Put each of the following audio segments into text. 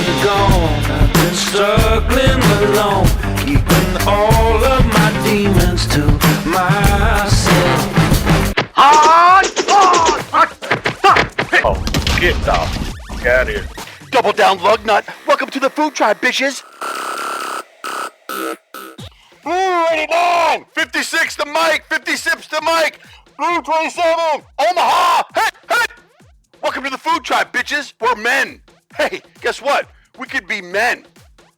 been gone, I've been struggling alone, keeping all of my demons to myself. Oh, get off. Get out of here. Double down, lug nut. Welcome to the FoOH Tribe, bitches. 89, 56 to Mike, 56 to Mike, Blue 27, Omaha. Hey, hey. Welcome to the FoOH Tribe, bitches. We're men. Hey, guess what? We could be men.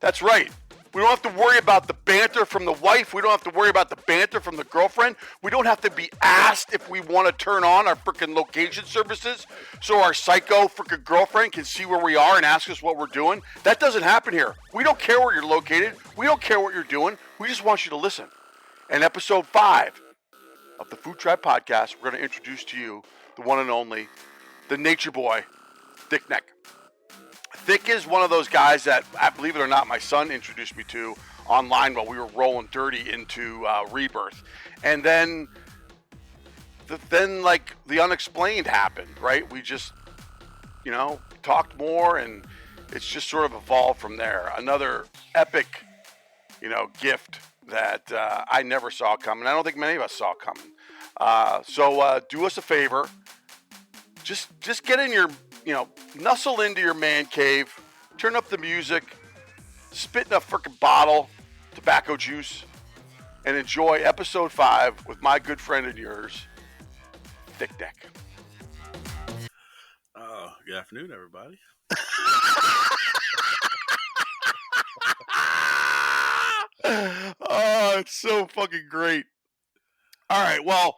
That's right. We don't have to worry about the banter from the wife. We don't have to worry about the banter from the girlfriend. We don't have to be asked if we want to turn on our freaking location services so our psycho freaking girlfriend can see where we are and ask us what we're doing. That doesn't happen here. We don't care where you're located. We don't care what you're doing. We just want you to listen. In episode 5 of the FoOH Tribe Podcast, we're going to introduce to you the one and only, the nature boy, Thickneck. Thick is one of those guys that, believe it or not, my son introduced me to online while we were rolling dirty into Rebirth. And then the unexplained happened, right? We just, talked more, and it's just sort of evolved from there. Another epic, gift that I never saw coming. I don't think many of us saw coming. So do us a favor. Just get in your, nuzzle into your man cave, turn up the music, spit in a freaking bottle, tobacco juice, and enjoy episode 5 with my good friend and yours, Thickneck. Good afternoon, everybody. Oh, it's so fucking great. All right, well,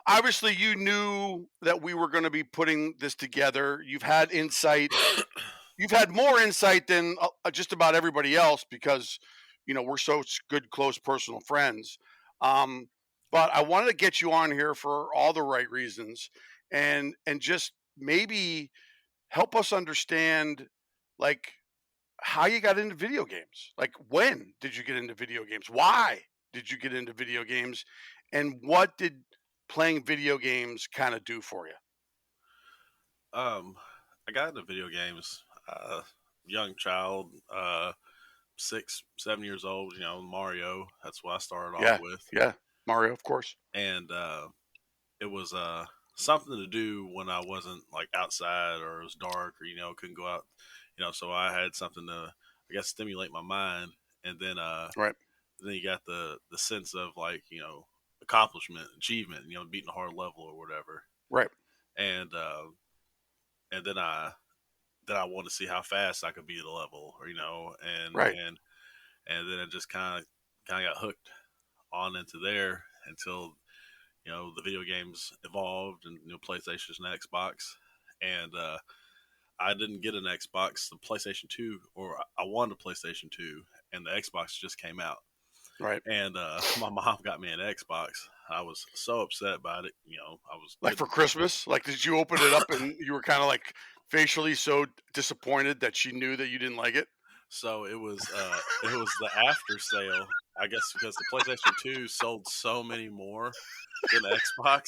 obviously you knew that we were going to be putting this together. You've had insight. You've had more insight than just about everybody else because, we're so good, close, personal friends. But I wanted to get you on here for all the right reasons and just maybe help us understand, like, how you got into video games. Like, when did you get into video games? Why did you get into video games? And what did playing video games kind of do for you? I got into video games, young child, 6, 7 years old, Mario. That's what I started off with. Yeah, Mario, of course. And it was something to do when I wasn't like outside or it was dark or, couldn't go out, so I had something to, I guess, stimulate my mind. And then, right. Then you got the sense of like, accomplishment, achievement, beating a hard level or whatever. Right. And then I wanted to see how fast I could beat the level, and right. and then it just kind of got hooked on into there until, the video games evolved and, PlayStation and Xbox. And I didn't get an Xbox, the PlayStation 2, or I wanted a PlayStation 2, and the Xbox just came out. Right. And my mom got me an Xbox. I was so upset about it. I was like for Christmas. Like, did you open it up and you were kind of like facially so disappointed that she knew that you didn't like it? So it was the after sale, I guess, because the PlayStation 2 sold so many more than the Xbox,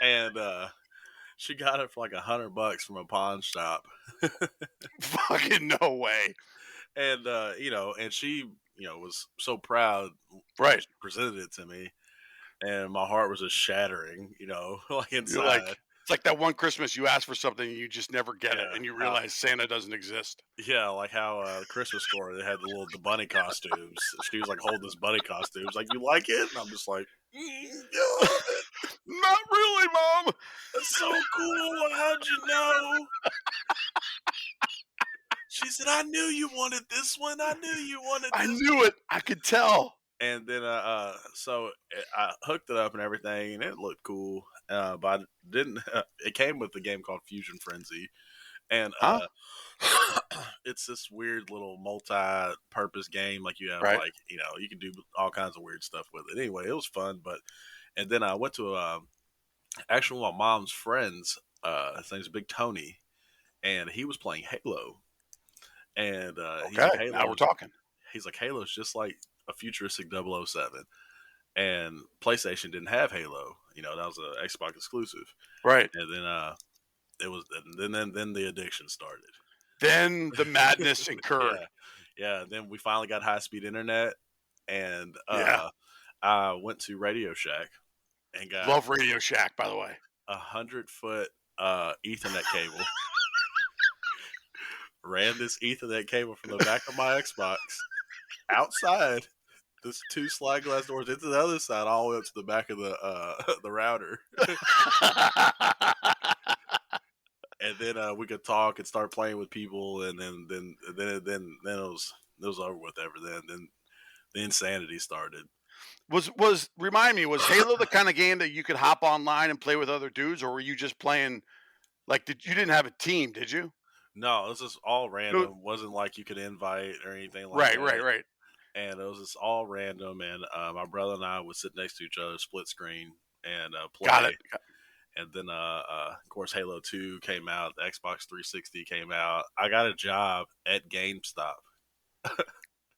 and she got it for like $100 from a pawn shop. Fucking no way. And and she was so proud. Right. She presented it to me, and my heart was just shattering. Like inside. It's like that one Christmas you ask for something and you just never get it, and you realize Santa doesn't exist. Yeah, like how Christmas Story, they had the bunny costumes. She was like holding this bunny costumes, like, you like it? And I'm just like, not really, Mom. That's so cool. How'd you know? She said, I knew you wanted this one. I knew you wanted this. I knew it. I could tell. And then, so I hooked it up and everything, and it looked cool. But I didn't. It came with a game called Fusion Frenzy, and it's this weird little multi-purpose game. Like you have, like you can do all kinds of weird stuff with it. Anyway, it was fun. And then I went to actually one of my mom's friends. His name's Big Tony, and he was playing Halo. And he's like, Halo, now we're talking. He's like, Halo's just like a futuristic 007. And PlayStation didn't have Halo. That was an Xbox exclusive. Right. And then it was then the addiction started. Then the madness incurred. Yeah. Then we finally got high speed internet, and Yeah. I went to Radio Shack and got Love Radio Shack, by the way. 100-foot Ethernet cable. Ran this Ethernet cable from the back of my Xbox outside this 2 slide glass doors into the other side, all the way up to the back of the router. And then we could talk and start playing with people, and then it was over with. Then the insanity started. Remind me, was Halo the kind of game that you could hop online and play with other dudes, or were you just playing like you didn't have a team, did you? No, it was just all random. It wasn't like you could invite or anything like that. Right. And it was just all random, and my brother and I would sit next to each other, split screen, and play. Got it. And then, of course, Halo 2 came out. The Xbox 360 came out. I got a job at GameStop.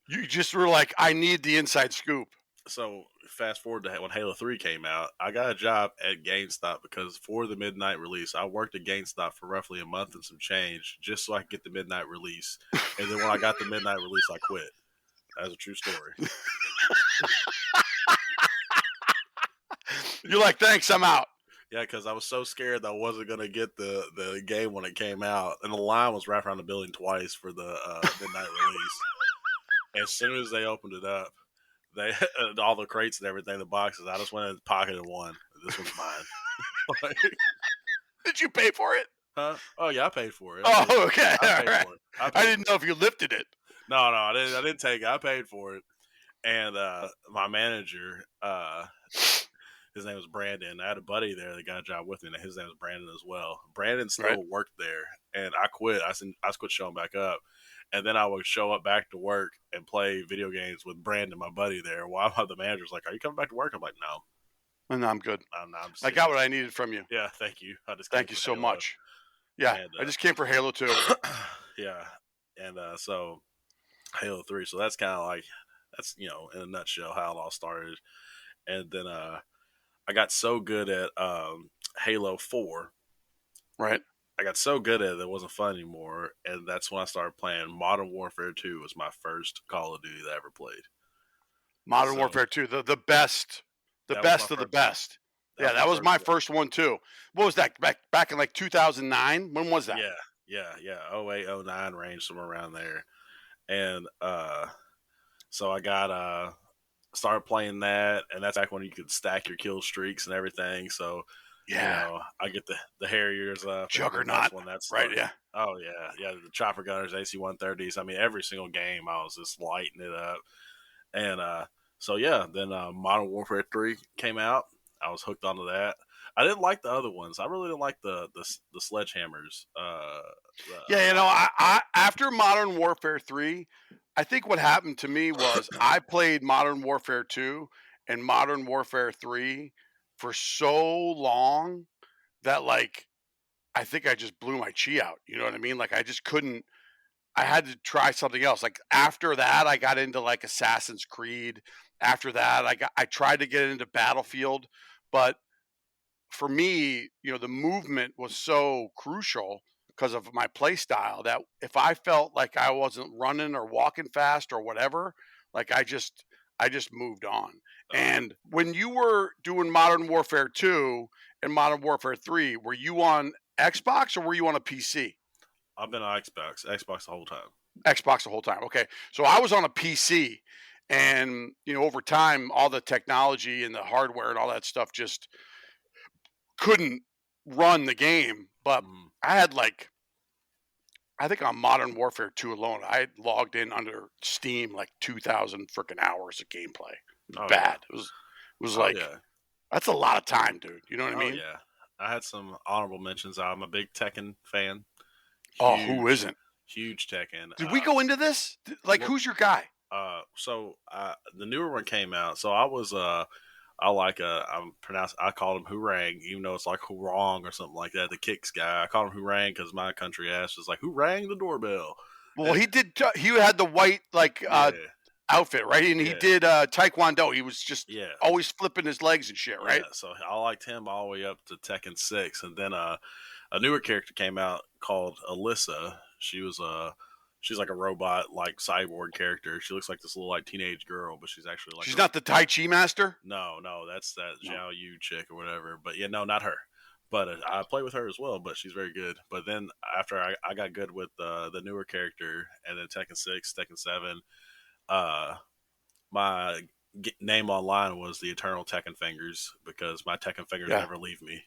You just were like, I need the inside scoop. So fast forward to when Halo 3 came out, I got a job at GameStop because for the midnight release, I worked at GameStop for roughly a month and some change just so I could get the midnight release. And then when I got the midnight release, I quit. That's a true story. You're like, thanks, I'm out. Yeah, because I was so scared that I wasn't going to get the game when it came out. And the line was wrapped around the building twice for the midnight release. As soon as they opened it up, they all the crates and everything, the boxes, I just went in and pocketed one. This one's mine. Did you pay for it? Huh? Oh, yeah, I paid for it. Oh, okay. I paid All right. for it. I didn't know if you lifted it. No, I didn't take it. I paid for it. And my manager, his name was Brandon. I had a buddy there that got a job with me, and his name was Brandon as well. Brandon still worked there, and I quit. I quit showing back up. And then I would show up back to work and play video games with Brandon, my buddy there, while the manager's like, "Are you coming back to work?" I'm like, "No." No, I'm good. I'm I got what I needed from you. Yeah, thank you. Thank you so much. Yeah, and, I just came for Halo 2. Yeah, and so Halo 3. So that's kind of like, that's, in a nutshell how it all started. And then I got so good at Halo 4. Right. I got so good at it wasn't fun anymore, and that's when I started playing Modern Warfare 2. Was my first Call of Duty that I ever played. Modern Warfare 2, the best, the best of the best. Yeah, that was my first one too. What was that, back in like 2009? When was that? Yeah, 08, 09 range, somewhere around there. And so I got started playing that, and that's back when you could stack your kill streaks and everything. So I get the Harriers up. Juggernaut. That's right, yeah. Oh, yeah. The chopper gunners, AC-130s. I mean, every single game I was just lighting it up. And then Modern Warfare 3 came out. I was hooked onto that. I didn't like the other ones. I really didn't like the sledgehammers. I after Modern Warfare 3, I think what happened to me was I played Modern Warfare 2 and Modern Warfare 3 for so long that, like, I think I just blew my chi out. You know what I mean? Like, I just couldn't. I had to try something else. Like, after that, I got into like Assassin's Creed. After that, I tried to get into Battlefield, but for me, the movement was so crucial because of my play style that if I felt like I wasn't running or walking fast or whatever, like I just moved on. And when you were doing Modern Warfare 2 and Modern Warfare 3, were you on Xbox or were you on a PC? I've been on Xbox the whole time. Xbox the whole time. Okay. So I was on a PC, and, over time, all the technology and the hardware and all that stuff just couldn't run the game. But I had I think on Modern Warfare 2 alone, I had logged in under Steam like 2,000 freaking hours of gameplay. Bad. Yeah. It was that's a lot of time, dude. You know what I mean? Yeah. I had some honorable mentions. I'm a big Tekken fan. Who isn't? Huge Tekken. Did we go into this? Who's your guy? So the newer one came out. So I was I called him Hoorang, even though it's like Hoorang or something like that. The kicks guy. I called him Hoorang because my country ass was like, who rang the doorbell? Well, he did. He had the white outfit, right? And he did Taekwondo. He was just always flipping his legs and shit, right? Yeah, so I liked him all the way up to Tekken 6. And then a newer character came out called Alyssa. She's like a robot, like cyborg character. She looks like this little like teenage girl, but she's actually like She's not the Tai Chi master? no, that's that Zhao Yu chick or whatever. But yeah, no, not her. But I play with her as well, but she's very good. But then after I got good with the newer character, and then Tekken 6, Tekken 7, my name online was the Eternal Tekken Fingers because my Tekken Fingers never leave me.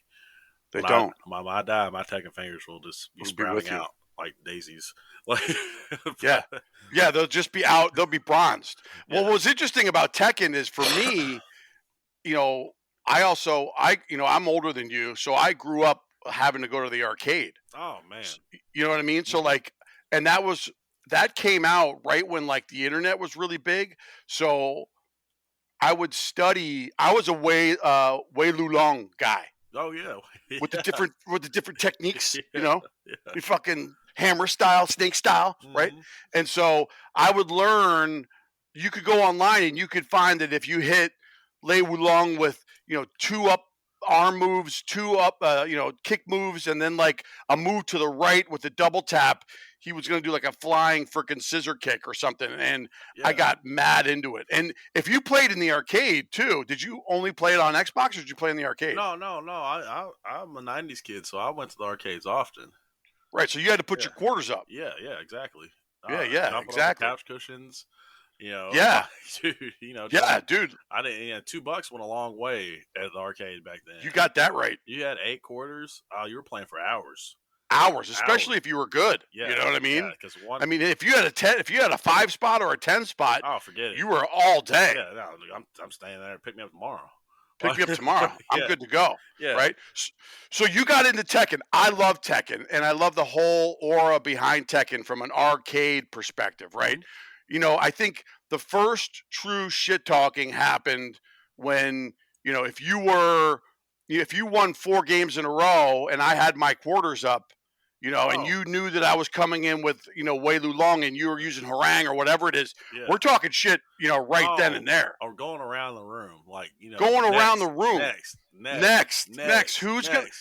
They When don't. When I die, my Tekken Fingers will just be Will be sprouting with you. out like daisies. Like Yeah, they'll just be out. They'll be bronzed. Yeah. Well, what's interesting about Tekken is for me, I'm older than you, so I grew up having to go to the arcade. Oh man. You know what I mean? So like, and that came out right when like the internet was really big. So I would study. I was a Wei Lulong guy Oh yeah. with the different techniques. Yeah. You fucking hammer style, snake style, right? Mhm. And so I would learn. You could go online and you could find that if you hit Lei Wulong with 2 up arm moves, 2 up kick moves, and then like a move to the right with a double tap, he was going to do like a flying freaking scissor kick or something. And I Yeah. got mad into it. And if you played in the arcade too, did you only play it on Xbox or did you play in the arcade? No. I'm a '90s kid, so I went to the arcades often. Right. So you had to put your quarters up. Yeah, exactly. Yeah, Jumping on the exactly. couch cushions, Yeah. dude, Yeah, dude, I didn't. $2 went a long way at the arcade back then. you got that right. You had 8 quarters. You were playing for hours. Hours, especially if you were good. Yeah, You know what I mean? Because one. I mean, if you had a 5 spot or a 10 spot, oh, forget it. you were all day. Yeah, no, I'm staying there. Pick me up tomorrow. Pick me up tomorrow. I'm Yeah. good to go. Yeah. Right. So you got into Tekken. I love Tekken, and I love the whole aura behind Tekken from an arcade perspective. Right. I think the first true shit talking happened when if you won 4 games in a row and I had my quarters up. And Oh. you knew that I was coming in with, Wei Lulong and you were using Harang or whatever it is. Yeah. We're talking shit, right then and there. Or going around the room, like Going around the room. Next. Who's next,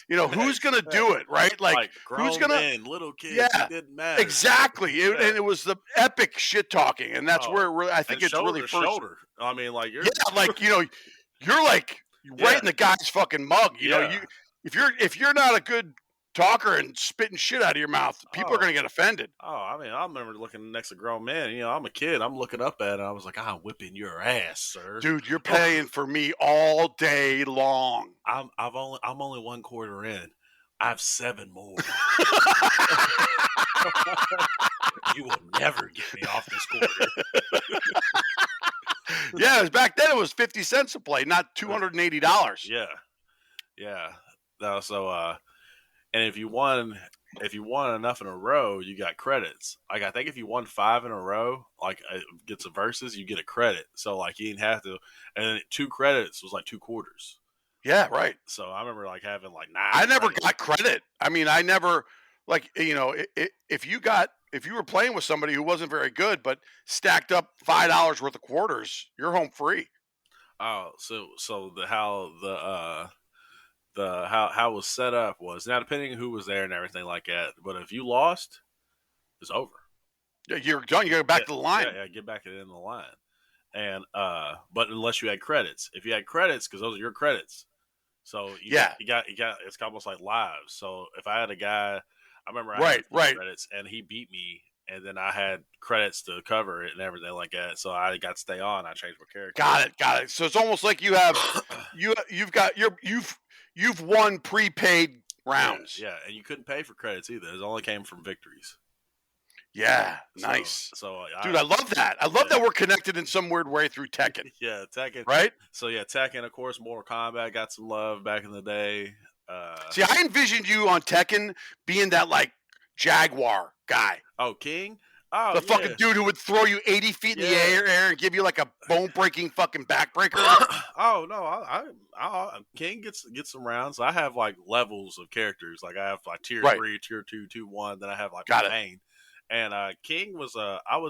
who's gonna do it, right? Like grown who's gonna men, little kids, Yeah, it didn't matter. exactly. Yeah. And it was the epic shit talking, and that's Oh, where it really, I think And it's shoulder really to first. shoulder. I mean, like you're Yeah, like you're like right Yeah. in the guy's fucking mug. Yeah. If you're not a good talker and spitting shit out of your mouth, people are Oh. gonna get offended. Oh, I mean, I remember looking next to grown men. I'm a kid. I'm looking up at it. I was like, I'm whipping your ass, sir. Dude, you're paying for me all day long. I'm only 1 quarter in. I have 7 more. You will never get me off this quarter. Yeah, it was back then it was 50 cents a play, not $280. Yeah. No, so and if you won enough in a row, you got credits. Like I think if you won 5 in a row, like it gets a versus, you get a credit. So like you didn't have to, and then 2 credits was like 2 quarters. Yeah, right. So I remember like having like 9. I never credits. got credit. I mean, I never like if you were playing with somebody who wasn't very good but stacked up $5 worth of quarters, you're home free. Oh, so how it was set up was now depending on who was there and everything like that. But if you lost, it's over. Yeah, you're done. You go back to the line. Yeah, get back in the line. And but unless you had credits, if you had credits, because those are your credits. So you got it's almost like lives. So if I had a guy, I remember I had credits and he beat me, and then I had credits to cover it and everything like that. So I got to stay on. I changed my character. Got it. So it's almost like you have you've won prepaid rounds. Yeah, and you couldn't pay for credits either. It only came from victories. Yeah, nice. So dude, I love that. I love that we're connected in some weird way through Tekken. Yeah, Tekken. Right? So yeah, Tekken, of course, Mortal Kombat got some love back in the day. See, I envisioned you on Tekken being that like Jaguar guy. Oh, King? Oh, the fucking dude who would throw you 80 feet in the air and give you like a bone-breaking fucking backbreaker. Oh no, I King gets some rounds. I have like levels of characters. Like I have like tier 3, tier 2, tier 1. Then I have like my main. And King was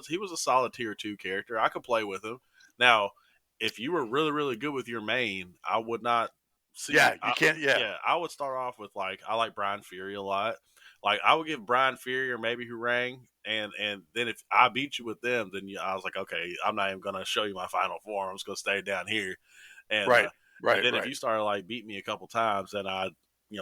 he was a solid tier 2 character. I could play with him. Now, if you were really really good with your main, I would not See, Yeah, you can't. Yeah, yeah, I would start off with like I like Brian Fury a lot. Like I would give Brian Fury or maybe Hurang, and then if I beat you with them, then I was like, okay, I'm not even gonna show you my final form. I'm just gonna stay down here, and right, right, then if right, you started like beating me a couple times, then I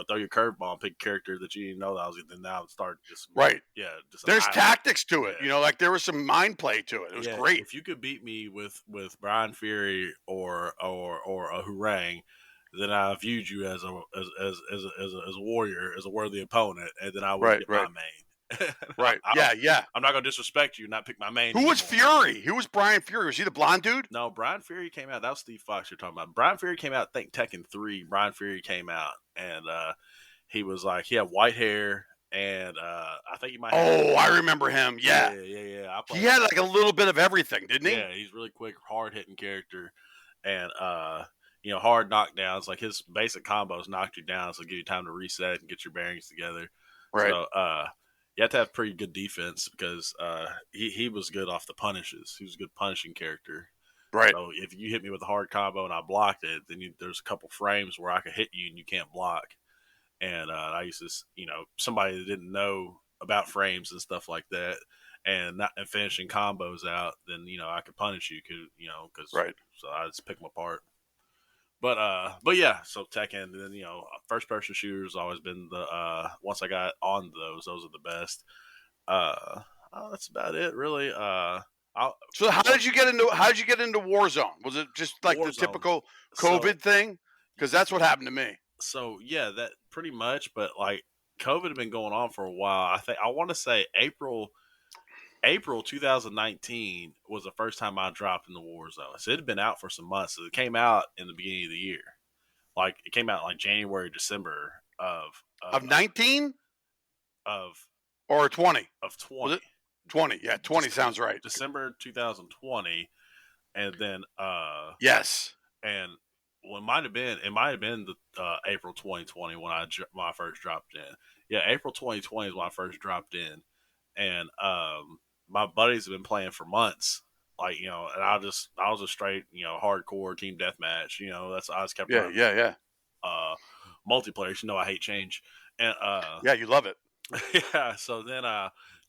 throw your curveball and pick a character that you didn't know that I was. Then I would start just right. just There's tactics to it. yeah. Like there was some mind play to it. It was great. If you could beat me with Brian Fury or a Hurang, then I viewed you as a warrior, as a worthy opponent, and then I would Right, get right. my main. Right. Yeah, yeah. I'm not gonna disrespect you, and not pick my main. Who was anymore. Fury? Who was Brian Fury? Was he the blonde dude? No, Brian Fury came out. That was Steve Fox you're talking about. Brian Fury came out, I think Tekken 3. Brian Fury came out, and he was like, he had white hair, and I think he might have. Oh, I remember him. Yeah. Yeah. He had like a little bit of everything, didn't he? Yeah, he's really quick, hard hitting character, and hard knockdowns. Like his basic combos knocked you down, so give you time to reset and get your bearings together. Right. So you have to have pretty good defense because he was good off the punishes. He was a good punishing character. Right. So if you hit me with a hard combo and I blocked it, then there's a couple frames where I could hit you and you can't block. And I used to, somebody that didn't know about frames and stuff like that, and finishing combos out, then I could punish you, because right. So I just pick them apart. But yeah, so Tekken, and then first person shooters always been the once I got on those are the best. That's about it, really. So how did you get into Warzone? Was it just like Warzone. The typical COVID thing? Because that's what happened to me. So yeah, that pretty much. But like COVID had been going on for a while. I want to say April 2019 was the first time I dropped in the Warzone. So it had been out for some months. So it came out in the beginning of the year. Like it came out like January, December of 19 or 20 of 20. Was it 20? Yeah, 20 sounds right. December 2020, and then yes, and it might have been the April 2020 when I first dropped in. Yeah, April 2020 is when I first dropped in, and my buddies have been playing for months. Like, and I was a straight, hardcore team deathmatch. I just kept running. Yeah. Multiplayer. I hate change. And yeah, you love it. Yeah. So then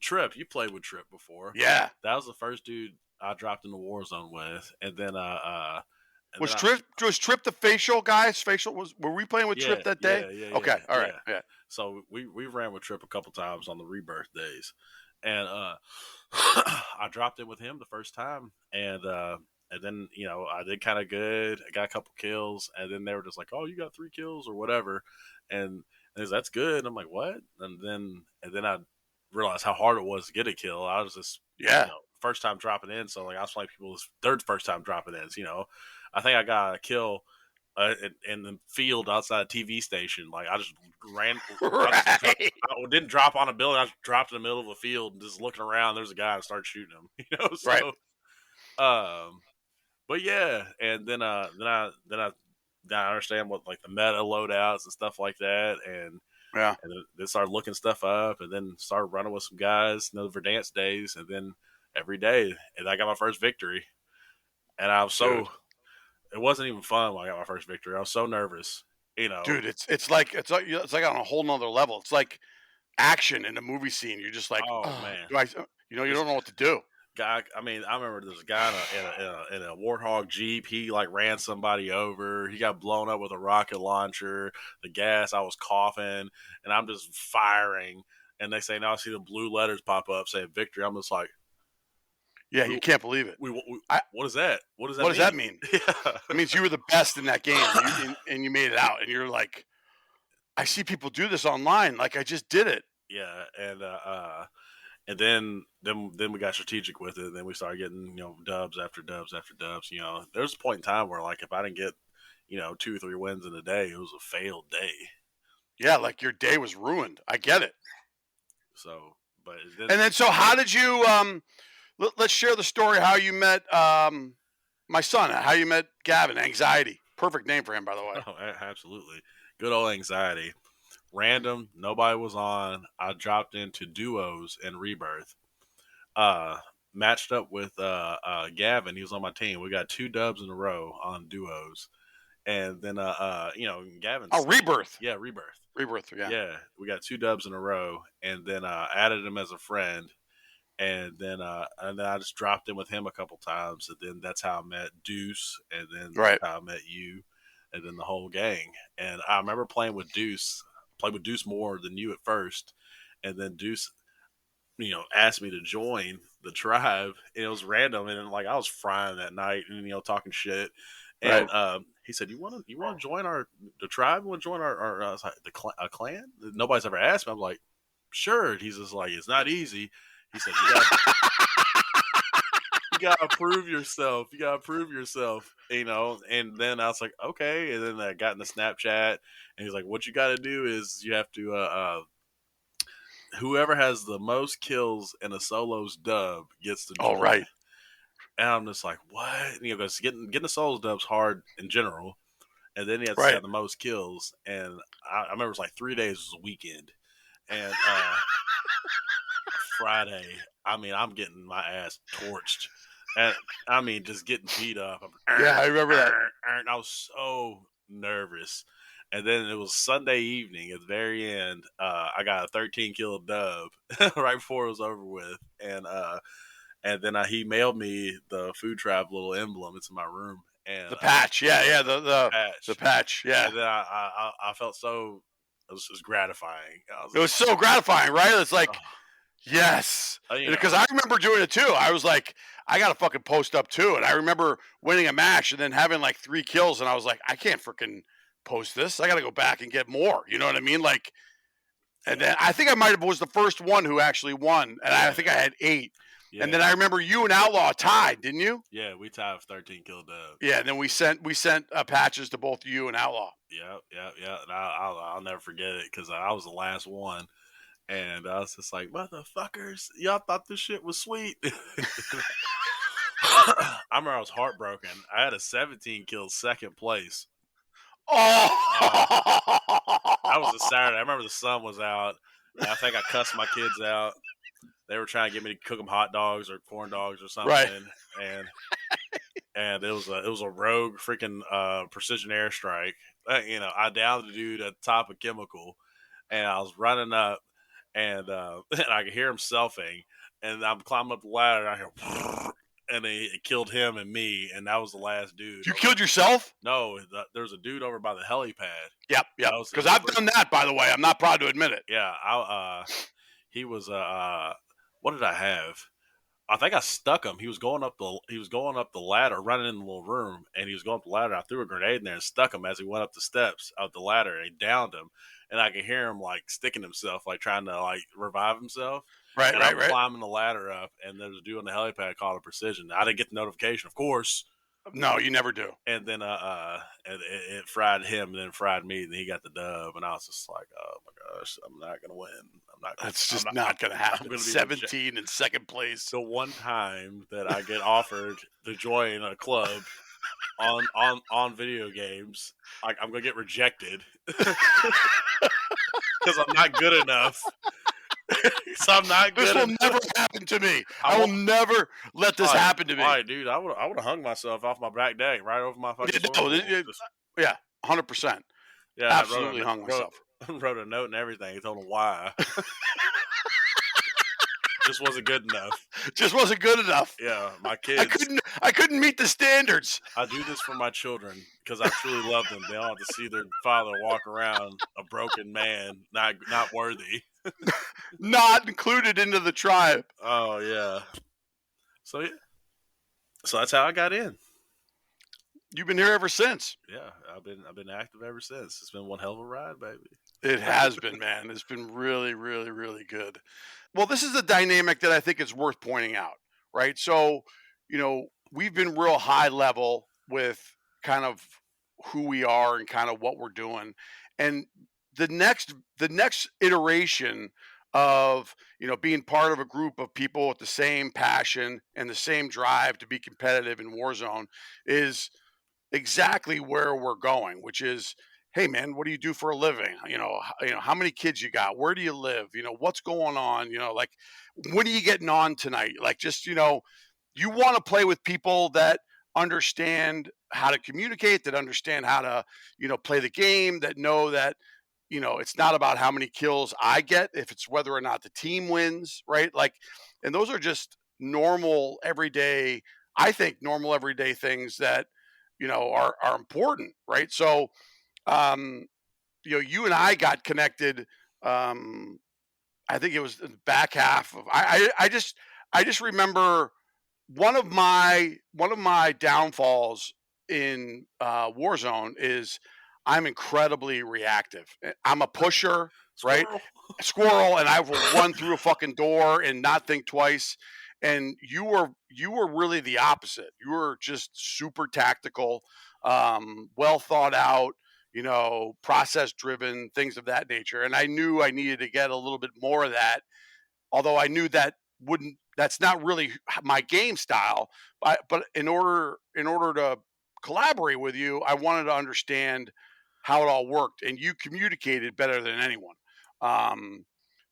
Trip, you played with Trip before. Yeah. That was the first dude I dropped in the Warzone with. And then was Trip the facial guy? Were we playing with Trip that day? Yeah. Okay. All right. Yeah. So we ran with Trip a couple times on the rebirth days. And I dropped in with him the first time, and then I did kind of good. I got a couple kills, and then they were just like, "Oh, you got 3 kills or whatever," and that's good. And I'm like, "What?" And then I realized how hard it was to get a kill. I was just first time dropping in, so like I was like people's third first time dropping in. So, I think I got a kill in the field outside a TV station. Like I just ran, I didn't drop on a building. I just dropped in the middle of a field and just looking around. There's a guy and started shooting him. So, right. But yeah, and then I understand what like the meta loadouts and stuff like that, and then started looking stuff up, and then started running with some guys, Verdansk days, and then every day, and I got my first victory, and I was so. It wasn't even fun when I got my first victory. I was so nervous, Dude, it's like on a whole nother level. It's like action in a movie scene. You're just like, oh man, you don't know what to do. Guy, I remember there was a guy in a Warthog Jeep. He like ran somebody over. He got blown up with a rocket launcher. The gas, I was coughing, and I'm just firing. And they say now I see the blue letters pop up saying victory. I'm just like. Yeah, you can't believe it. What is that? What does that mean? Yeah. It means you were the best in that game, and you made it out. And you're like, I see people do this online. Like I just did it. Yeah, and then we got strategic with it. And then we started getting dubs after dubs after dubs. There was a point in time where like if I didn't get 2 or 3 wins in a day, it was a failed day. Yeah, like your day was ruined. I get it. So, so how did you Let's share the story how you met my son, how you met Gavin. Anxiety. Perfect name for him, by the way. Oh, absolutely. Good old Anxiety. Random. Nobody was on. I dropped into duos and rebirth. Matched up with Gavin. He was on my team. We got 2 dubs in a row on duos. And then Gavin. Oh, Rebirth. Yeah, Rebirth. Rebirth. Yeah. Yeah, we got 2 dubs in a row, and then added him as a friend, and then I just dropped in with him a couple times, and then that's how I met Deuce, and then Right. that's how I met you, and then the whole gang. And I remember playing with Deuce. Played with Deuce more than you at first, and then Deuce, asked me to join the tribe, and it was random, and like I was frying that night, and talking shit, and he said, "You want to join the tribe? You want to join our I was like, clan? Nobody's ever asked me." I'm like, "Sure." He's just like, "It's not easy." He said, "You gotta prove yourself. You gotta prove yourself." And then I was like, "Okay." And then I got in the Snapchat, and he's like, "What you got to do is you have to whoever has the most kills in a solos dub gets to join." Oh, right. And I'm just like, what? Because getting a solos dub's hard in general, and then he has to Right. have the most kills. And I remember it was like 3 days was a weekend, and Friday, I'm getting my ass torched, and just getting beat up. Yeah, I remember that. And I was so nervous. And then it was Sunday evening at the very end. I got a 13 kill dub right before it was over with, and then he mailed me the Food Tribe little emblem. It's in my room, and The patch. Yeah. The patch. The patch. Yeah. And then I felt so. It was gratifying. It was so gratifying, right? It's like, yes. you Because know. I remember doing it too. I was like, I got to fucking post up too. And I remember winning a match and then having like 3 kills. And I was like, I can't freaking post this. I got to go back and get more. You know what I mean? Like, and then I think I might have was the first one who actually won. And I think I had 8. Yeah. And then I remember you and Outlaw tied, didn't you? Yeah, we tied with 13 kill dub. Yeah. And then we sent patches to both you and Outlaw. Yeah. And I'll never forget it because I was the last one. And I was just like, motherfuckers, y'all thought this shit was sweet. I remember I was heartbroken. I had a 17 kill second place. Oh! That was a Saturday. I remember the sun was out. And I think I cussed my kids out. They were trying to get me to cook them hot dogs or corn dogs or something. Right. And it was a rogue freaking precision airstrike. I downed the dude at the top of chemical, and I was running up, and I could hear him selfing, and I'm climbing up the ladder, and I hear, and it killed him and me, and that was the last dude. You killed yourself? No, there was a dude over by the helipad. Yep. Because I've done that, by the way. I'm not proud to admit it. Yeah, he was what did I have? I think I stuck him. He was going up the ladder, running in the little room, and he was going up the ladder. I threw a grenade in there and stuck him as he went up the steps of the ladder, and he downed him. And I could hear him like sticking himself, like trying to like revive himself. Right. I'm climbing the ladder up, and there was a dude on the helipad called a precision. I didn't get the notification, of course. No, you never do. And then it fried him, and then fried me, and he got the dub, and I was just like, oh my gosh, I'm not gonna win. That's just not going to happen. 17 in second place. The one time that I get offered to join a club on video games, I'm going to get rejected because I'm not good enough. So I'm not good. This will never happen to me. I will never let this happen to me. All right, dude, I would have hung myself off my back deck right over my fucking Yeah, 100%. Yeah, absolutely hung myself. Wrote a note and everything. Told him why. Just wasn't good enough. Just wasn't good enough. Yeah, my kids. I couldn't meet the standards. I do this for my children because I truly love them. They don't have to see their father walk around a broken man, not worthy. Not included into the tribe. Oh yeah. So that's how I got in. You've been here ever since. Yeah, I've been active ever since. It's been one hell of a ride, baby. It has been, man. It's been really, really, really good. Well, this is a dynamic that I think is worth pointing out, right? So, we've been real high level with kind of who we are and kind of what we're doing. And the next iteration of, being part of a group of people with the same passion and the same drive to be competitive in Warzone is exactly where we're going, which is, hey man, what do you do for a living? How many kids you got? Where do you live? What's going on? Like, when are you getting on tonight? Like, just, you want to play with people that understand how to communicate, that understand how to, play the game, that know that, it's not about how many kills I get, if it's whether or not the team wins, right? Like, and those are just normal everyday, I think normal everyday things that, are important, right? So, you and I got connected. I think it was the back half of, I just remember one of my downfalls in Warzone is I'm incredibly reactive. I'm a pusher, right? Squirrel. Squirrel, and I will run through a fucking door and not think twice. And you were really the opposite. You were just super tactical, well thought out, process driven, things of that nature. And I knew I needed to get a little bit more of that, although I knew that's not really my game style. But in order to collaborate with you, I wanted to understand how it all worked, and you communicated better than anyone.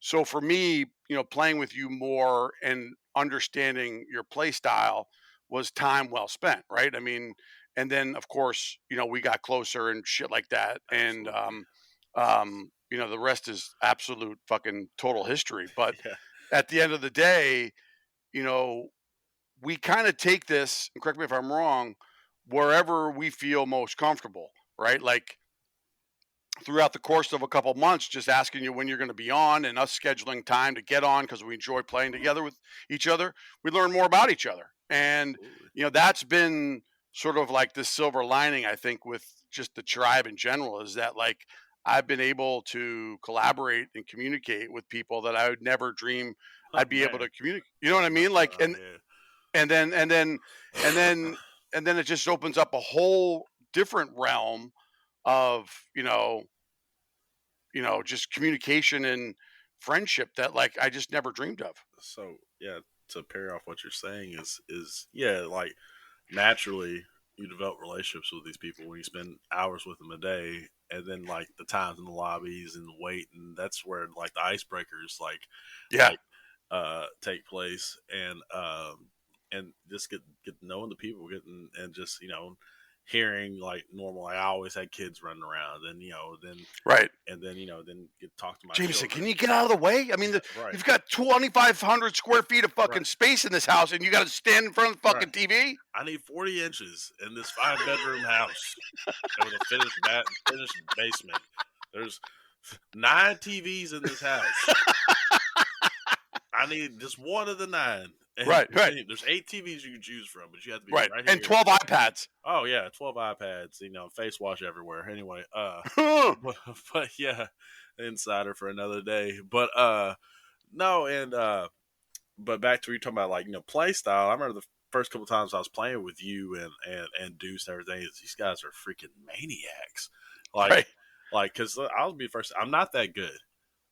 So for me, playing with you more and understanding your play style was time well spent, right? I mean, and then of course, we got closer and shit like that, and the rest is absolute fucking total history. But Yeah. at the end of the day, we kind of take this, and correct me if I'm wrong, wherever we feel most comfortable, right? Like throughout the course of a couple months, just asking you when you're going to be on, and us scheduling time to get on because we enjoy playing together with each other. We learn more about each other. And, that's been sort of like the silver lining, I think, with just the tribe in general, is that like I've been able to collaborate and communicate with people that I would never dream I'd be able to communicate. You know what I mean? Like, Yeah. and then it just opens up a whole different realm of, just communication and friendship that like I just never dreamed of. So yeah, to pair off what you're saying is yeah, like naturally you develop relationships with these people when you spend hours with them a day, and then like the times in the lobbies and the wait, and that's where like the icebreakers take place, and just get knowing the people, getting and just hearing like normal. I always had kids running around, and then Right. and then then get talk to my Jameson, children. can you get out of the way? I mean, Right. you've got 2,500 square feet of fucking Right. space in this house, and you got to stand in front of the fucking Right. TV. I need 40 inches in this 5-bedroom house with a finished basement. There's 9 TVs in this house. I need just one of the 9. And Right. There's 8 TVs you can choose from, but you have to be Right. right And here. 12 iPads. Oh yeah, 12 iPads. Face wash everywhere. Anyway, but yeah, insider for another day. But no, and but back to what you're talking about, like play style. I remember the first couple times I was playing with you and Deuce and everything. These guys are freaking maniacs. Like, because I'll be first. I'm not that good.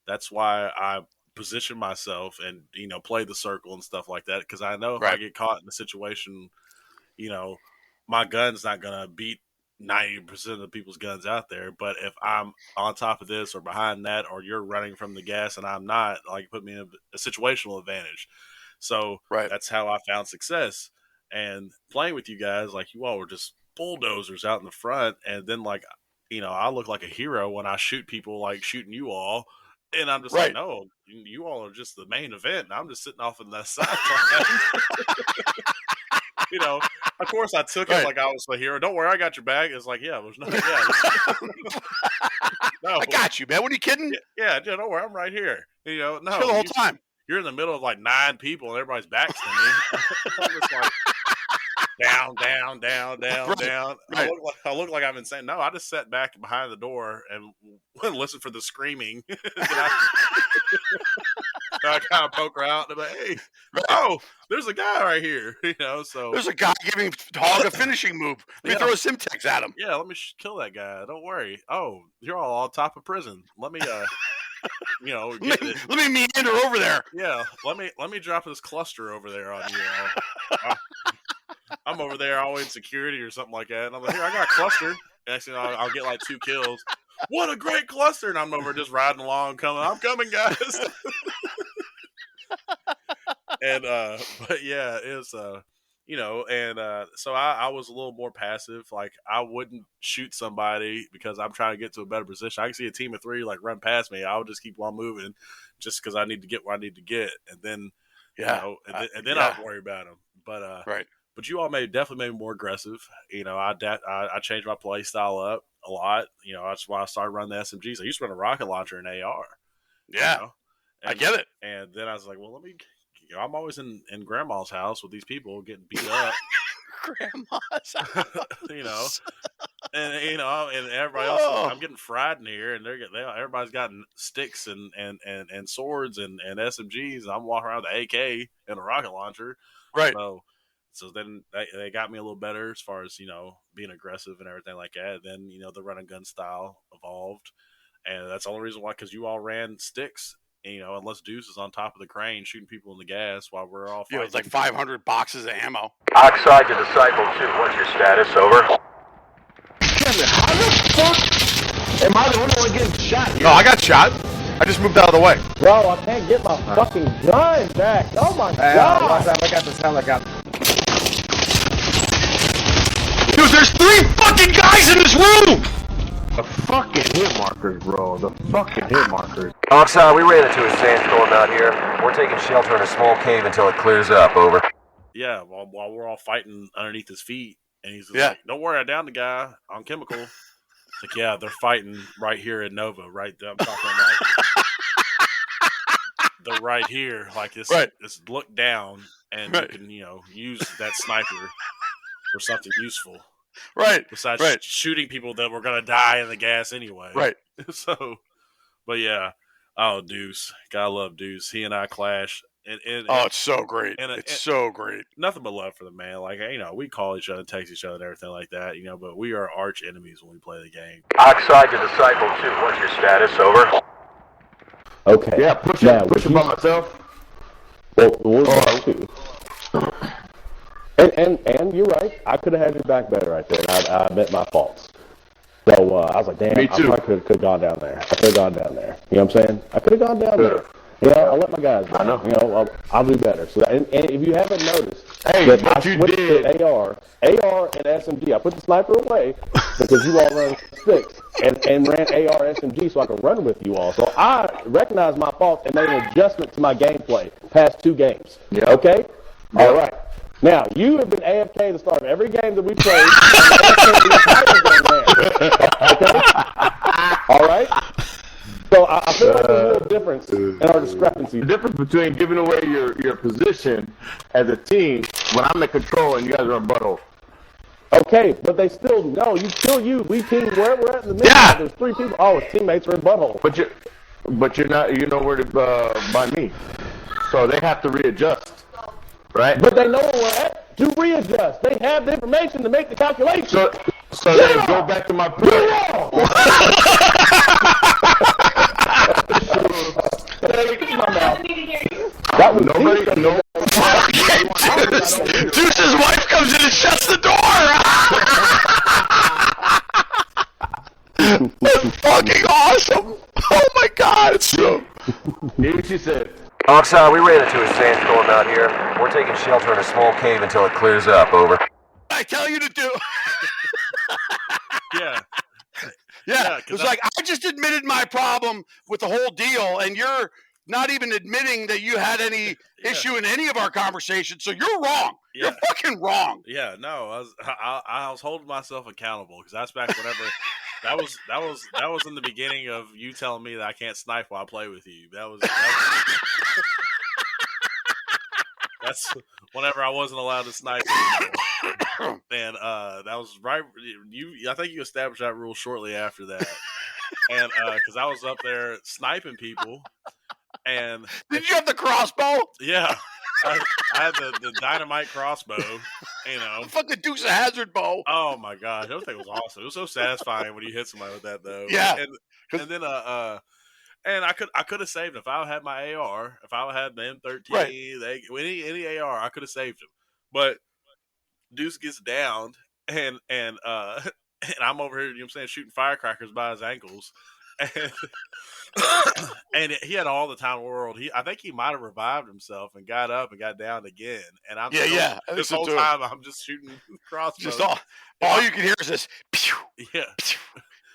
That's why I position myself and play the circle and stuff like that, because I know if I get caught in a situation, my gun's not gonna beat 90% of the people's guns out there. But if I'm on top of this or behind that, or you're running from the gas and I'm not, like, put me in a situational advantage. So that's how I found success. And playing with you guys, like, you all were just bulldozers out in the front, and then like I look like a hero when I shoot people, like shooting you all. And I'm just like, no, you all are just the main event, and I'm just sitting off in the sideline. Of course I took it like I was the hero. Don't worry, I got your back. It's like, yeah, there's no, no, I got you, man. What are you kidding? Yeah, don't worry, I'm right here. No, the whole time. You're in the middle of like 9 people, and everybody's backs to me. I'm just like, down. I look like I'm insane. No, I just sat back behind the door and listened for the screaming. I kind of poke her out and I'm like, hey, there's a guy right here. So there's a guy giving Hog a finishing move. Let me throw a Simtex at him. Yeah, let me kill that guy. Don't worry. Oh, you're all on top of prison. Let me let me meander over there. Yeah, let me drop this cluster over there on you. I'm over there all in security or something like that. And I'm like, here, I got a cluster. Next thing I'll get like 2 kills. What a great cluster. And I'm over just riding along, I'm coming, guys. And, but yeah, it's, And so I was a little more passive. Like I wouldn't shoot somebody because I'm trying to get to a better position. I can see a team of 3 like run past me. I would just keep on moving, just because I need to get where I need to get, and then and then I'll worry about them. But right. But you all definitely made me more aggressive. I changed my play style up a lot. That's why I started running the SMGs. I used to run a rocket launcher and AR. Yeah, I get it. And then I was like, well, I'm always in grandma's house with these people getting beat up. Grandma's house. And everybody else, I'm getting fried in here, and everybody's got sticks and swords and SMGs, and I'm walking around with an AK and a rocket launcher. Right. So then they got me a little better as far as, being aggressive and everything like that. Then, the run and gun style evolved. And that's the only reason why, because you all ran sticks, unless Deuce is on top of the crane shooting people in the gas while we're all fighting. It's like 500 boxes of ammo. Oxide to Disciple 2, what's your status? Over. How the fuck am I the only one getting shot here? No, I got shot. I just moved out of the way. Bro, I can't get my fucking gun back. Oh my god. I got this helicopter. Dude, there's 3 fucking guys in this room! The fucking hit markers, bro. The fucking hit markers. Oxide, we ran into a sandstorm out here. We're taking shelter in a small cave until it clears up. Over. Yeah, while we're all fighting underneath his feet. And he's just like, don't worry, I downed the guy on chemical. It's like, yeah, they're fighting right here in Nova, right there. I'm talking like they're right here, like this. Right. This look down, and you can use that sniper for something useful. Right. Besides shooting people that were gonna die in the gas anyway. Right. So, but yeah, Deuce, gotta love Deuce. He and I clash. And it's so great. It's so great. Nothing but love for the man. Like, we call each other, text each other, and everything like that, but we are arch enemies when we play the game. Oxide to Disciple 2, what's your status? Over. Okay. Yeah, push it by myself. And you're right. I could have had your back better right there. I admit my faults. So I was like, damn, Me too. I could have gone down there. You know what I'm saying? I could have gone down there. I'll let my guys down. I know. I'll do better. So, and if you haven't noticed, Hey, that but I you switched did. to AR and SMG. I put the sniper away because you all run sticks and ran AR SMG so I could run with you all. So I recognized my fault and made an adjustment to my gameplay past 2 games. Yeah. Okay? Yeah. All right. Now, you have been AFK at the start of every game that we played. Okay? All right? So I feel like there's a little difference in our discrepancy. The difference between giving away your position as a team when I'm in control and you guys are in butthole. Okay, but they still know. We team where we're at in the middle. Yeah. There's 3 people. Oh, his teammates are in butthole. But you're not. You're nowhere to by me. So they have to readjust, right? But they know where we're at to readjust. They have the information to make the calculation. So they go back to my point. That was Nobody deep. knows. Deuce's wife comes in and shuts the door! That's fucking awesome! Oh my god, it's so... Here's what she said. Oxide, we ran into a sandstorm out here. We're taking shelter in a small cave until it clears up. Over. I tell you to do... Yeah. Yeah, it was like, I just admitted my problem with the whole deal, and you're not even admitting that you had any issue in any of our conversations, so you're wrong. Yeah. You're fucking wrong. Yeah, no, I was holding myself accountable because that's back whenever that was in the beginning of you telling me that I can't snipe while I play with you. That's whenever I wasn't allowed to snipe anymore. And that was right. I think you established that rule shortly after that. And because I was up there sniping people, and Did you have the crossbow? yeah, I had the dynamite crossbow. Fucking Deuce a Hazard bow. Oh my gosh, that thing was awesome. It was so satisfying when you hit somebody with that, though. Yeah. And then and I could have saved him if I had my AR, if I had the M13, Right. any AR, I could have saved him. But Deuce gets downed, and I'm over here, shooting firecrackers by his ankles, and, and he had all the time in the world. I think he might have revived himself and got up and got down again. And I'm this whole time I'm just shooting crossbows. Just all you can hear is this. Pew, yeah. pew,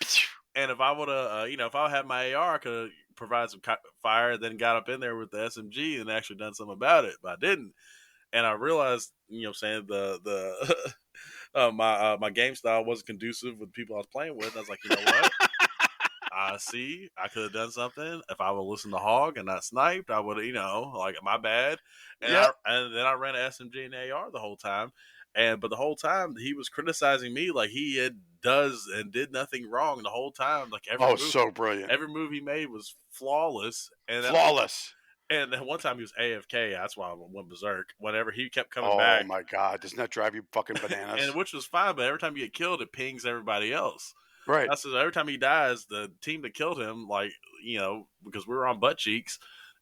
pew. And if I would have, if I had my AR, I could have provided some fire, and then got up in there with the SMG and actually done something about it. But I didn't. And I realized, saying my game style wasn't conducive with the people I was playing with. And I was like, you know what? I could have done something. If I would listen to Hog and not sniped, I would have, my bad. And, and then I ran an SMG and AR the whole time. But the whole time he was criticizing me like he does and did nothing wrong the whole time. Like so brilliant. Every move he made was flawless. And then one time he was AFK. That's why I went berserk. Whenever he kept coming back. Oh my God! Doesn't that drive you fucking bananas? And which was fine, but every time you get killed, it pings everybody else. Right. That's every time he dies, the team that killed him, because we were on butt cheeks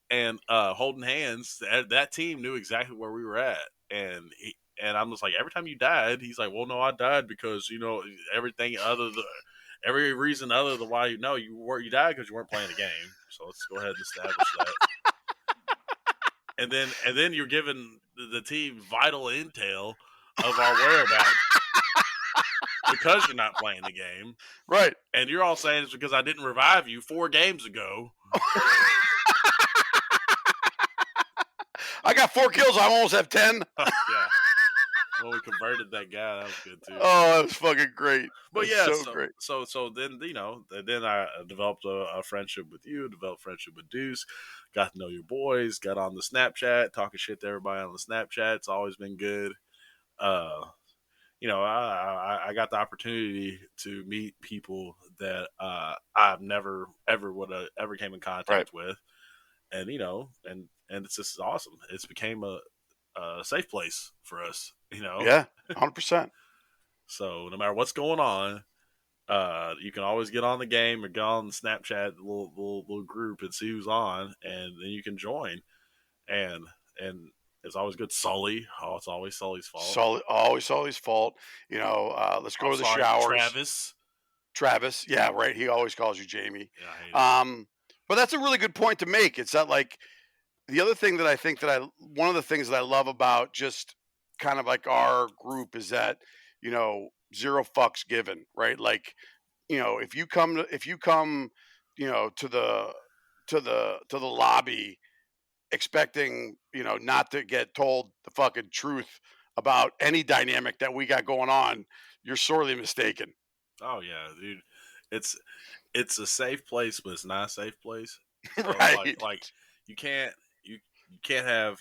and holding hands, that team knew exactly where we were at, and I'm just like, every time you died, he's like, well, no, I died because every reason other than why you died because you weren't playing the game. So let's go ahead and establish that. And then you're giving the team vital intel of our whereabouts because you're not playing the game. Right. And you're all saying it's because I didn't revive you 4 games ago. I got 4 kills. I almost have 10. Yeah. When we converted that guy, that was good too. Oh, that was fucking great. But great. So then then I developed a friendship with you, developed a friendship with Deuce, got to know your boys, got on the Snapchat, talking shit to everybody on the Snapchat. It's always been good. I got the opportunity to meet people that I've never ever would have ever came in contact with, and and it's just awesome. It's became a safe place for us, Yeah, 100%. So no matter what's going on, you can always get on the game or get on the Snapchat little group and see who's on, and then you can join. And it's always good. Sully, it's always Sully's fault. Always Sully's fault. Let's go to the showers. Travis, yeah, right. He always calls you Jamie. Yeah, I hate it. But that's a really good point to make. It's that the other thing that I think one of the things that I love about just kind of like our group is that, zero fucks given, right? If you come, to the lobby expecting, not to get told the fucking truth about any dynamic that we got going on, you're sorely mistaken. Oh yeah, dude. It's a safe place, but it's not a safe place. So, right. You can't have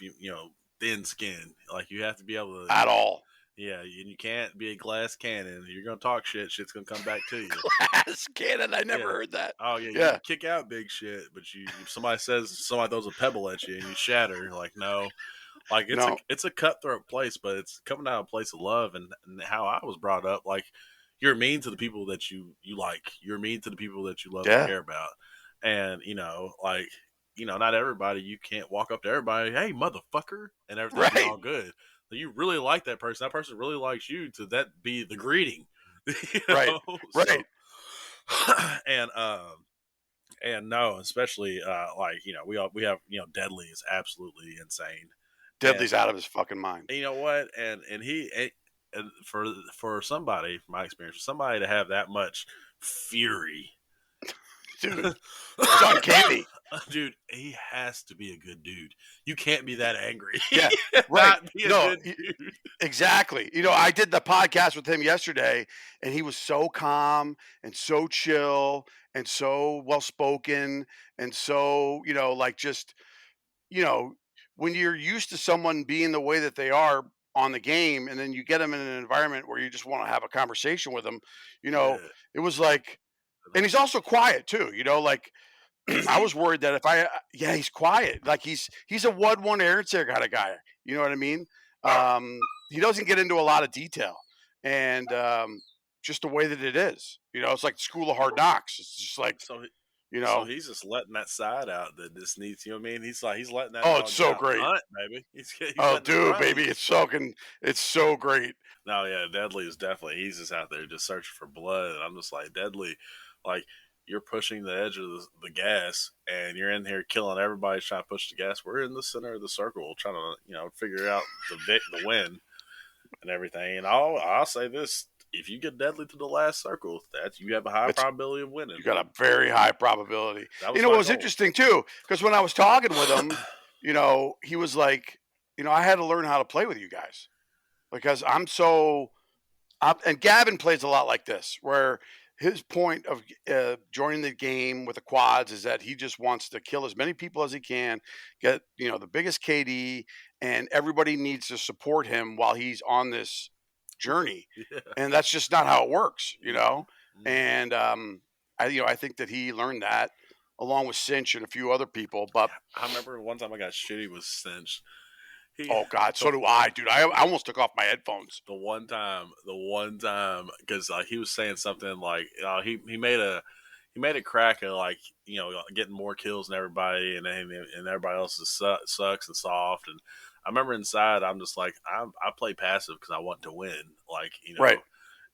thin skin. You have to be able to at all. Yeah, and you can't be a glass cannon. You're gonna talk shit. Shit's gonna come back to you. Glass cannon. I never heard that. Oh yeah, you can kick out big shit, but if somebody throws a pebble at you and you shatter, you're like, no. It's a cutthroat place, but it's coming out of a place of love and how I was brought up. You're mean to the people that you like. You're mean to the people that you love and care about. And not everybody. You can't walk up to everybody, hey motherfucker, and everything's all good. You really like that person. That person really likes you. To that be the greeting, right? Right. And no, especially we have Deadly is absolutely insane. Deadly's out of his fucking mind. And you know what? And for somebody, from my experience, for somebody to have that much fury, dude, John Candy. Dude, he has to be a good dude. You can't be that angry. Yeah, right. Exactly. I did the podcast with him yesterday, and he was so calm and so chill and so well-spoken and so, when you're used to someone being the way that they are on the game, and then you get them in an environment where you just want to have a conversation with them, it was like, and he's also quiet too, I was worried that he's quiet. He's a 1-1 Aaron kind of guy. You know what I mean? He doesn't get into a lot of detail, and just the way that it is, it's like the School of Hard Knocks. It's just so he's just letting that side out that this needs. You know what I mean? He's letting that. Oh, it's so great, baby. He's dude, baby, it's so great. No, yeah, Deadly is definitely. He's just out there just searching for blood, and I'm just like Deadly, you're pushing the edge of the gas, and you're in here killing everybody trying to push the gas. We're in the center of the circle trying to, figure out the win and everything. And I'll say this: if you get deadly to the last circle, you have a high probability of winning. You got a very high probability. What was goal. interesting too, because when I was talking with him, he was like, I had to learn how to play with you guys because and Gavin plays a lot like this, where his point of joining the game with the quads is that he just wants to kill as many people as he can, get, the biggest KD, and everybody needs to support him while he's on this journey. Yeah. And that's just not how it works, Mm-hmm. And I think that he learned that along with Cinch and a few other people. But I remember one time I got shitty with Cinch. Oh God, so do I, dude. I almost took off my headphones. The one time, because he was saying something like he made a crack at getting more kills than everybody, and everybody else sucks and soft. And I remember inside, I'm just like, I play passive because I want to win, right.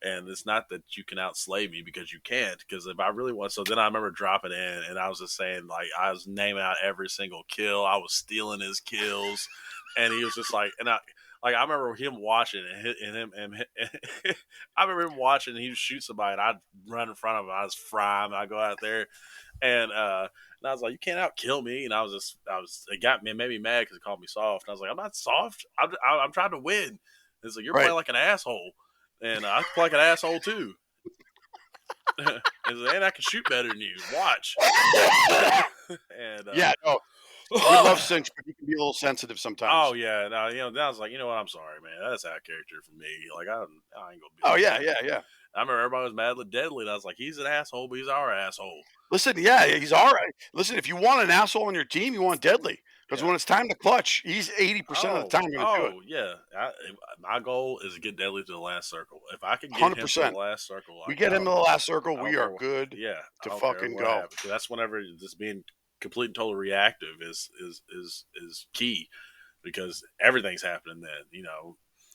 And it's not that you can outslay me because you can't. Because if I really want, so then I remember dropping in, and I was just saying I was naming out every single kill. I was stealing his kills. And he was just like, and I remember him watching I remember him watching, and he would shoot somebody, and I'd run in front of him. I was frying. I go out there, and I was like, you can't outkill me. And it got me, it made me mad because it called me soft. And I was like, I'm not soft. I'm trying to win. And it's like, you're playing like an asshole, and I play like an asshole too. And I can shoot better than you. Watch. And yeah, no. We love Cinch, but he can be a little sensitive sometimes. Oh yeah, no, then I was like, what? I'm sorry, man. That's out of character for me. Like I ain't gonna be. Oh yeah. I remember everybody was mad at Deadly, and I was like, he's an asshole, but he's our asshole. Listen, yeah, he's all right. Listen, if you want an asshole on your team, you want Deadly, because when it's time to clutch, he's 80% of the time going to do it. Oh yeah, my goal is to get Deadly to the last circle. If I can get 100%. Him to the last circle, we get him to the last circle, we are good. Yeah, to fucking go. That's whenever just being complete and total reactive is key, because everything's happening then,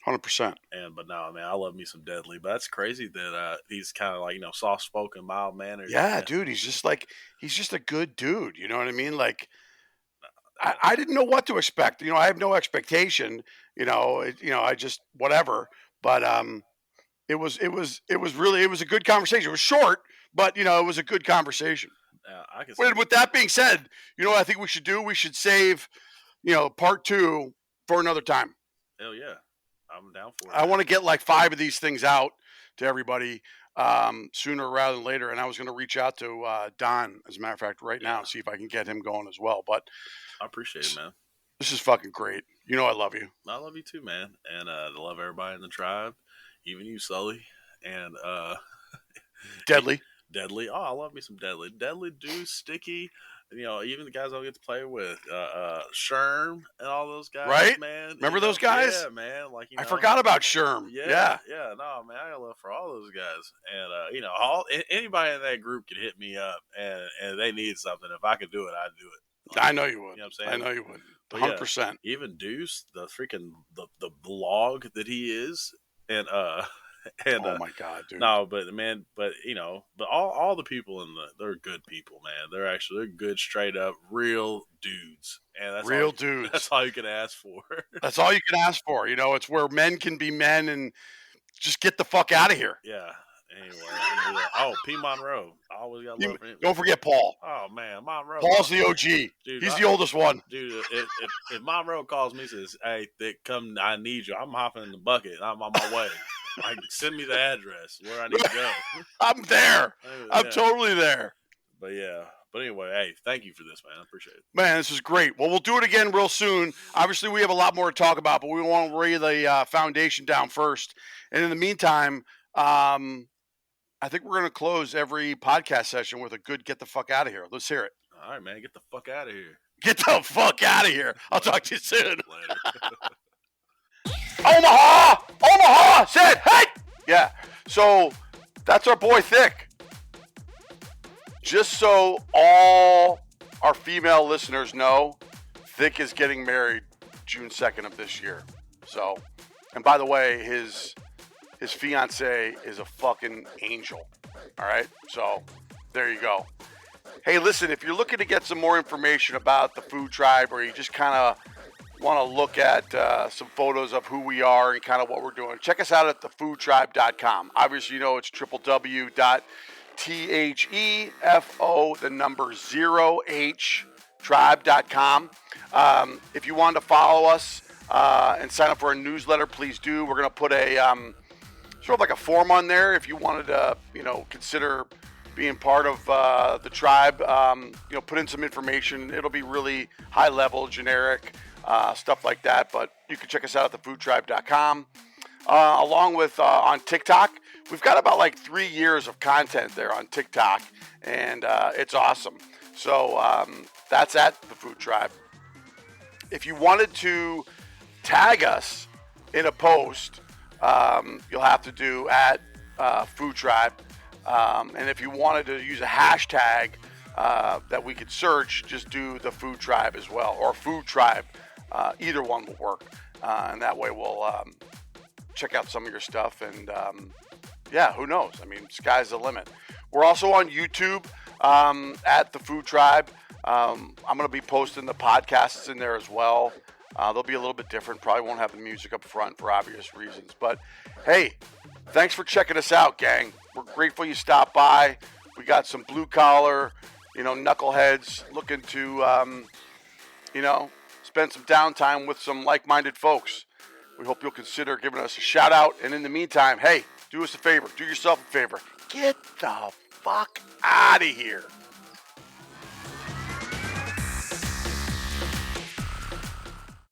100%. But no, man, I love me some Deadly. But that's crazy that he's kind of like, soft spoken, mild mannered. Yeah, dude, he's just a good dude. You know what I mean? Like, I didn't know what to expect. I have no expectation. I just whatever. But it was a good conversation. It was short, but it was a good conversation. With that being said, what I think we should do? We should save, part 2 for another time. Hell yeah. I'm down for it. I want to get like 5 of these things out to everybody sooner rather than later. And I was going to reach out to Don, as a matter of fact, right now, and see if I can get him going as well. But I appreciate it, man. This is fucking great. I love you. I love you too, man. And I love everybody in the tribe, even you, Sully. And Deadly. Deadly. Oh, I love me some Deadly. Deadly, Deuce, Sticky, even the guys I get to play with. Sherm and all those guys, right? Man. Remember those guys? Yeah, man. I forgot about Sherm. Yeah. No, man, I got love for all those guys. And, anybody in that group could hit me up, and they need something. If I could do it, I'd do it. I know you would. You know what I'm saying? I know you would. 100%. Yeah, even Deuce, the freaking, the log that he is, and, oh my God, dude! No, but all the people they're good people, man. They're good, straight up, real dudes, and that's real dudes. That's all you can ask for. That's all you can ask for. It's where men can be men and just get the fuck out of here. Yeah. Anyway, P. Monroe. I always got love for him. Don't forget Paul. Oh man, Monroe. Paul's the OG. Dude, he's the oldest one. Dude, if Monroe calls me and says, "Hey, Thick, come, I need you," I'm hopping in the bucket. I'm on my way. Send me the address where I need to go. I'm there. I'm totally there. But anyway, hey, thank you for this, man. I appreciate it. Man, this is great. Well, we'll do it again real soon. Obviously, we have a lot more to talk about, but we want to lay the foundation down first. And in the meantime, I think we're going to close every podcast session with a good get the fuck out of here. Let's hear it. All right, man. Get the fuck out of here. Get the fuck out of here. I'll talk to you soon. Omaha! Omaha! Said, hey! Yeah. So that's our boy Thick. Just so all our female listeners know, Thick is getting married June 2nd of this year. So, and by the way, his fiance is a fucking angel. All right? So There you go. Hey, listen, if you're looking to get some more information about the Food Tribe, or you just kind of want to look at some photos of who we are and kind of what we're doing, check us out at FoOH.com. Obviously, you know it's www.THEFO0H tribe.com. If you wanted to follow us and sign up for a newsletter, please do. We're going to put a sort of like a form on there if you wanted to, consider being part of the tribe. Put in some information. It'll be really high level, generic stuff like that. But you can check us out at FoOH.com. Along with on TikTok, we've got about like 3 years of content there on TikTok, and it's awesome. So that's at the Food Tribe. If you wanted to tag us in a post, you'll have to do at Food Tribe. And if you wanted to use a hashtag that we could search, just do the Food Tribe as well, or Food Tribe. Either one will work. And that way we'll check out some of your stuff. And who knows? I mean, sky's the limit. We're also on YouTube at the Food Tribe. I'm going to be posting the podcasts in there as well. They'll be a little bit different. Probably won't have the music up front for obvious reasons. But, hey, thanks for checking us out, gang. We're grateful you stopped by. We got some blue-collar, knuckleheads looking to, spend some downtime with some like-minded folks. We hope you'll consider giving us a shout-out. And in the meantime, hey, do us a favor. Do yourself a favor. Get the fuck out of here.